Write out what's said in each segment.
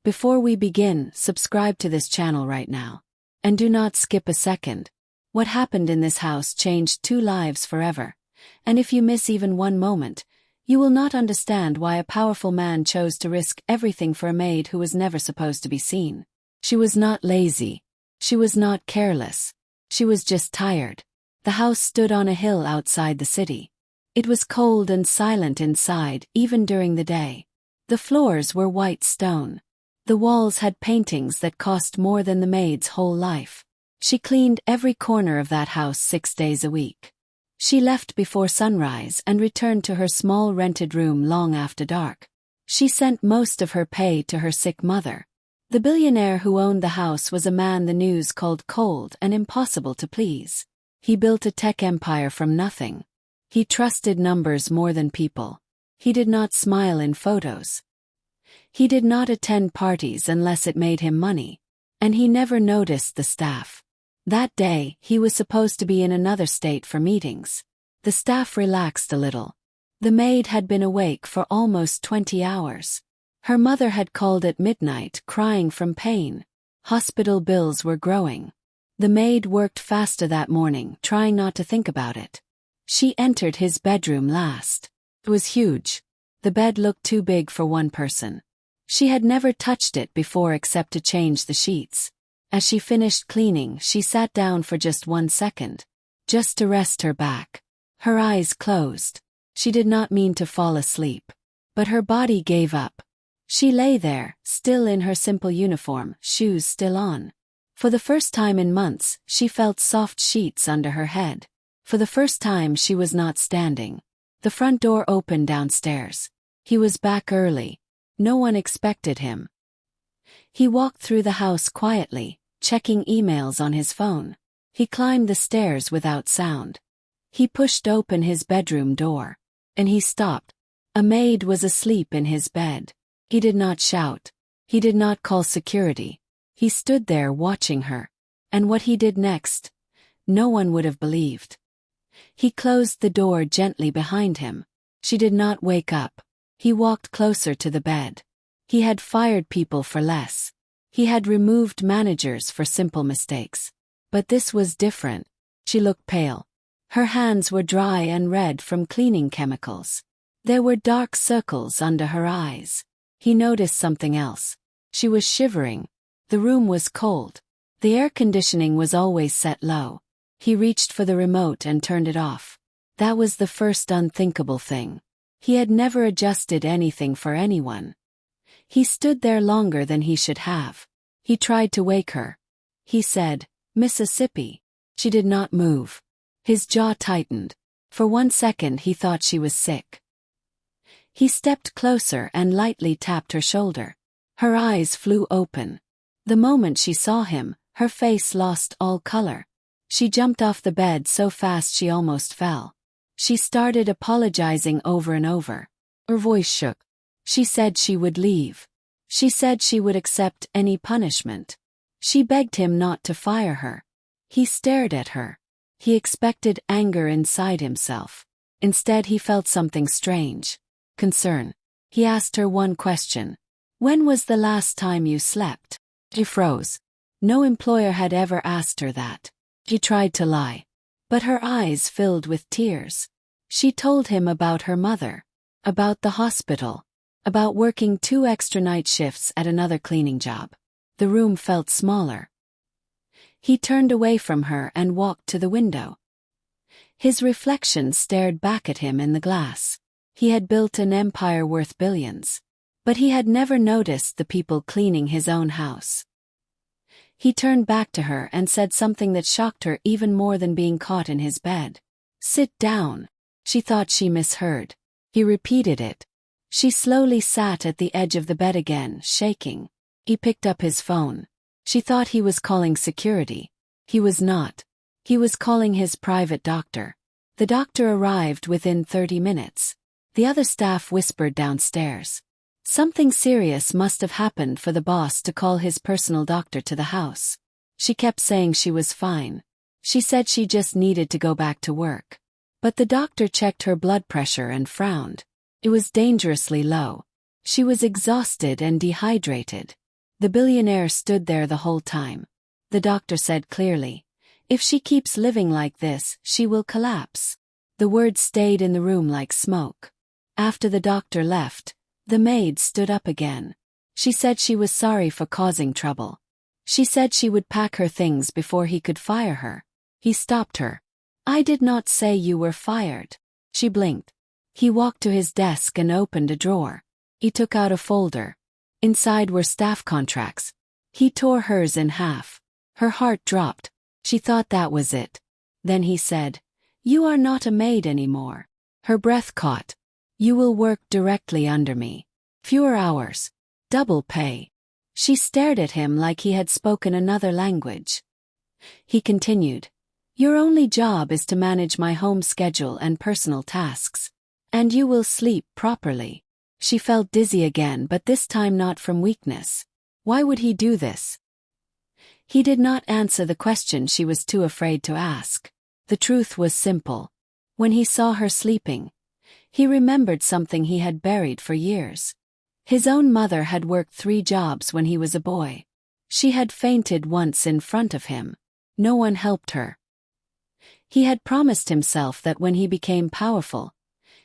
Before we begin, subscribe to this channel right now. And do not skip a second. What happened in this house changed 2 lives forever. And if you miss even one moment, you will not understand why a powerful man chose to risk everything for a maid who was never supposed to be seen. She was not lazy. She was not careless. She was just tired. The house stood on a hill outside the city. It was cold and silent inside, even during the day. The floors were white stone. The walls had paintings that cost more than the maid's whole life. She cleaned every corner of that house 6 days a week. She left before sunrise and returned to her small rented room long after dark. She sent most of her pay to her sick mother. The billionaire who owned the house was a man the news called cold and impossible to please. He built a tech empire from nothing. He trusted numbers more than people. He did not smile in photos. He did not attend parties unless it made him money. And he never noticed the staff. That day, he was supposed to be in another state for meetings. The staff relaxed a little. The maid had been awake for almost 20 hours. Her mother had called at midnight, crying from pain. Hospital bills were growing. The maid worked faster that morning, trying not to think about it. She entered his bedroom last. It was huge. The bed looked too big for one person. She had never touched it before except to change the sheets. As she finished cleaning, she sat down for just 1 second. Just to rest her back. Her eyes closed. She did not mean to fall asleep. But her body gave up. She lay there, still in her simple uniform, shoes still on. For the first time in months, she felt soft sheets under her head. For the first time she was not standing. The front door opened downstairs. He was back early. No one expected him. He walked through the house quietly, checking emails on his phone. He climbed the stairs without sound. He pushed open his bedroom door. And he stopped. A maid was asleep in his bed. He did not shout. He did not call security. He stood there watching her. And what he did next, no one would have believed. He closed the door gently behind him. She did not wake up. He walked closer to the bed. He had fired people for less. He had removed managers for simple mistakes. But this was different. She looked pale. Her hands were dry and red from cleaning chemicals. There were dark circles under her eyes. He noticed something else. She was shivering. The room was cold. The air conditioning was always set low. He reached for the remote and turned it off. That was the first unthinkable thing. He had never adjusted anything for anyone. He stood there longer than he should have. He tried to wake her. He said, "Mississippi." She did not move. His jaw tightened. For 1 second he thought she was sick. He stepped closer and lightly tapped her shoulder. Her eyes flew open. The moment she saw him, her face lost all color. She jumped off the bed so fast she almost fell. She started apologizing over and over. Her voice shook. She said she would leave. She said she would accept any punishment. She begged him not to fire her. He stared at her. He expected anger inside himself. Instead he felt something strange. Concern. He asked her one question. "When was the last time you slept?" She froze. No employer had ever asked her that. She tried to lie. But her eyes filled with tears. She told him about her mother. About the hospital. About working 2 extra night shifts at another cleaning job. The room felt smaller. He turned away from her and walked to the window. His reflection stared back at him in the glass. He had built an empire worth billions. But he had never noticed the people cleaning his own house. He turned back to her and said something that shocked her even more than being caught in his bed. "Sit down." She thought she misheard. He repeated it. She slowly sat at the edge of the bed again, shaking. He picked up his phone. She thought he was calling security. He was not. He was calling his private doctor. The doctor arrived within 30 minutes. The other staff whispered downstairs. Something serious must have happened for the boss to call his personal doctor to the house. She kept saying she was fine. She said she just needed to go back to work. But the doctor checked her blood pressure and frowned. It was dangerously low. She was exhausted and dehydrated. The billionaire stood there the whole time. The doctor said clearly, "If she keeps living like this, she will collapse." The words stayed in the room like smoke. After the doctor left, the maid stood up again. She said she was sorry for causing trouble. She said she would pack her things before he could fire her. He stopped her. "I did not say you were fired." She blinked. He walked to his desk and opened a drawer. He took out a folder. Inside were staff contracts. He tore hers in half. Her heart dropped. She thought that was it. Then he said, "You are not a maid anymore." Her breath caught. "You will work directly under me. Fewer hours. Double pay." She stared at him like he had spoken another language. He continued, "Your only job is to manage my home schedule and personal tasks. And you will sleep properly." She felt dizzy again, but this time not from weakness. Why would he do this? He did not answer the question she was too afraid to ask. The truth was simple. When he saw her sleeping, he remembered something he had buried for years. His own mother had worked 3 jobs when he was a boy. She had fainted once in front of him. No one helped her. He had promised himself that when he became powerful,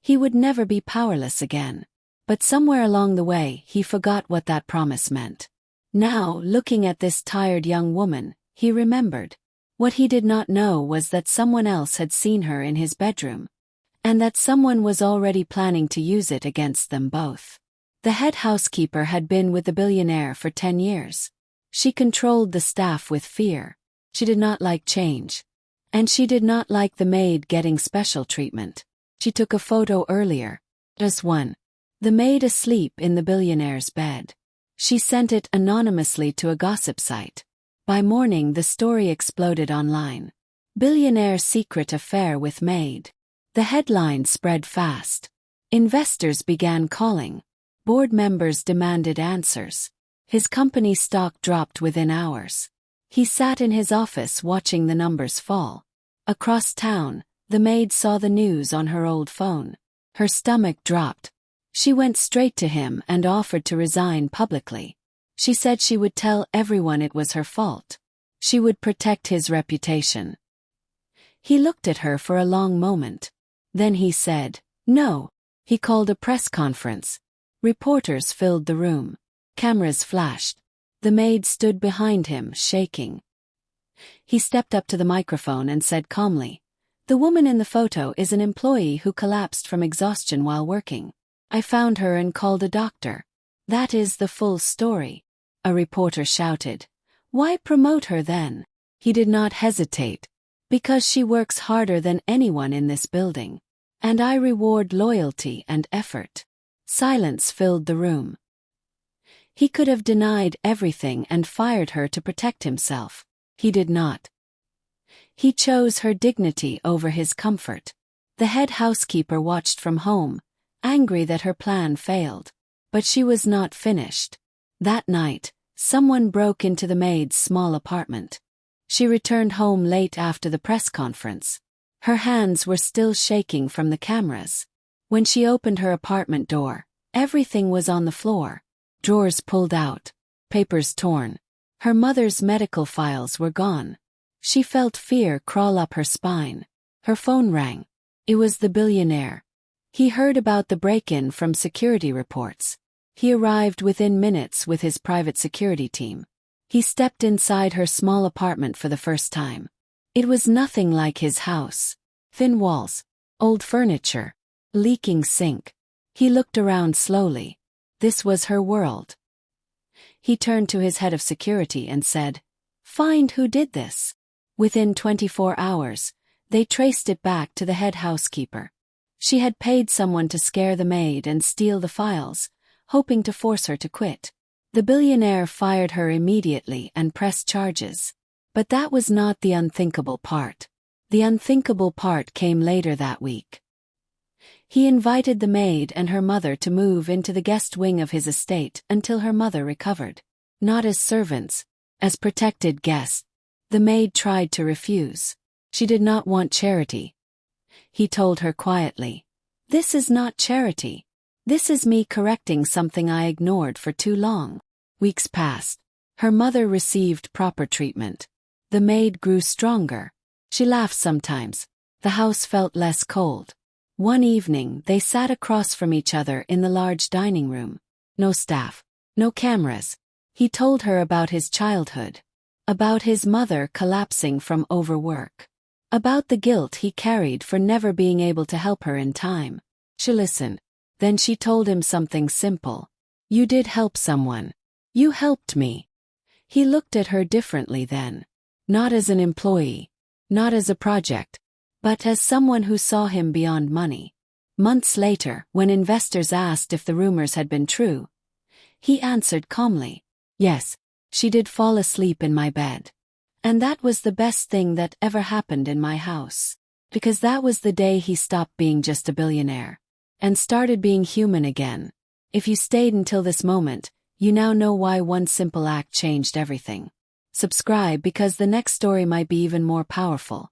he would never be powerless again. But somewhere along the way, he forgot what that promise meant. Now, looking at this tired young woman, he remembered. What he did not know was that someone else had seen her in his bedroom, and that someone was already planning to use it against them both. The head housekeeper had been with the billionaire for 10 years. She controlled the staff with fear. She did not like change. And she did not like the maid getting special treatment. She took a photo earlier. Just one. The maid asleep in the billionaire's bed. She sent it anonymously to a gossip site. By morning the story exploded online. "Billionaire secret affair with maid." The headline spread fast. Investors began calling. Board members demanded answers. His company stock dropped within hours. He sat in his office watching the numbers fall. Across town, the maid saw the news on her old phone. Her stomach dropped. She went straight to him and offered to resign publicly. She said she would tell everyone it was her fault. She would protect his reputation. He looked at her for a long moment. Then he said, "No." He called a press conference. Reporters filled the room. Cameras flashed. The maid stood behind him, shaking. He stepped up to the microphone and said calmly, "The woman in the photo is an employee who collapsed from exhaustion while working. I found her and called a doctor. That is the full story." A reporter shouted, "Why promote her then?" He did not hesitate. "Because she works harder than anyone in this building. And I reward loyalty and effort." Silence filled the room. He could have denied everything and fired her to protect himself. He did not. He chose her dignity over his comfort. The head housekeeper watched from home, angry that her plan failed. But she was not finished. That night, someone broke into the maid's small apartment. She returned home late after the press conference. Her hands were still shaking from the cameras. When she opened her apartment door, everything was on the floor. Drawers pulled out, papers torn. Her mother's medical files were gone. She felt fear crawl up her spine. Her phone rang. It was the billionaire. He heard about the break-in from security reports. He arrived within minutes with his private security team. He stepped inside her small apartment for the first time. It was nothing like his house. Thin walls, old furniture, leaking sink. He looked around slowly. This was her world. He turned to his head of security and said, "Find who did this." Within 24 hours, they traced it back to the head housekeeper. She had paid someone to scare the maid and steal the files, hoping to force her to quit. The billionaire fired her immediately and pressed charges. But that was not the unthinkable part. The unthinkable part came later that week. He invited the maid and her mother to move into the guest wing of his estate until her mother recovered. Not as servants, as protected guests. The maid tried to refuse. She did not want charity. He told her quietly, "This is not charity. This is me correcting something I ignored for too long." Weeks passed. Her mother received proper treatment. The maid grew stronger. She laughed sometimes. The house felt less cold. One evening, they sat across from each other in the large dining room. No staff. No cameras. He told her about his childhood. About his mother collapsing from overwork. About the guilt he carried for never being able to help her in time. She listened. Then she told him something simple. You did help someone. You helped me. He looked at her differently then. Not as an employee. Not as a project. But as someone who saw him beyond money. Months later, when investors asked if the rumors had been true, he answered calmly, yes, she did fall asleep in my bed. And that was the best thing that ever happened in my house. Because that was the day he stopped being just a billionaire. And started being human again. If you stayed until this moment, you now know why one simple act changed everything. Subscribe because the next story might be even more powerful.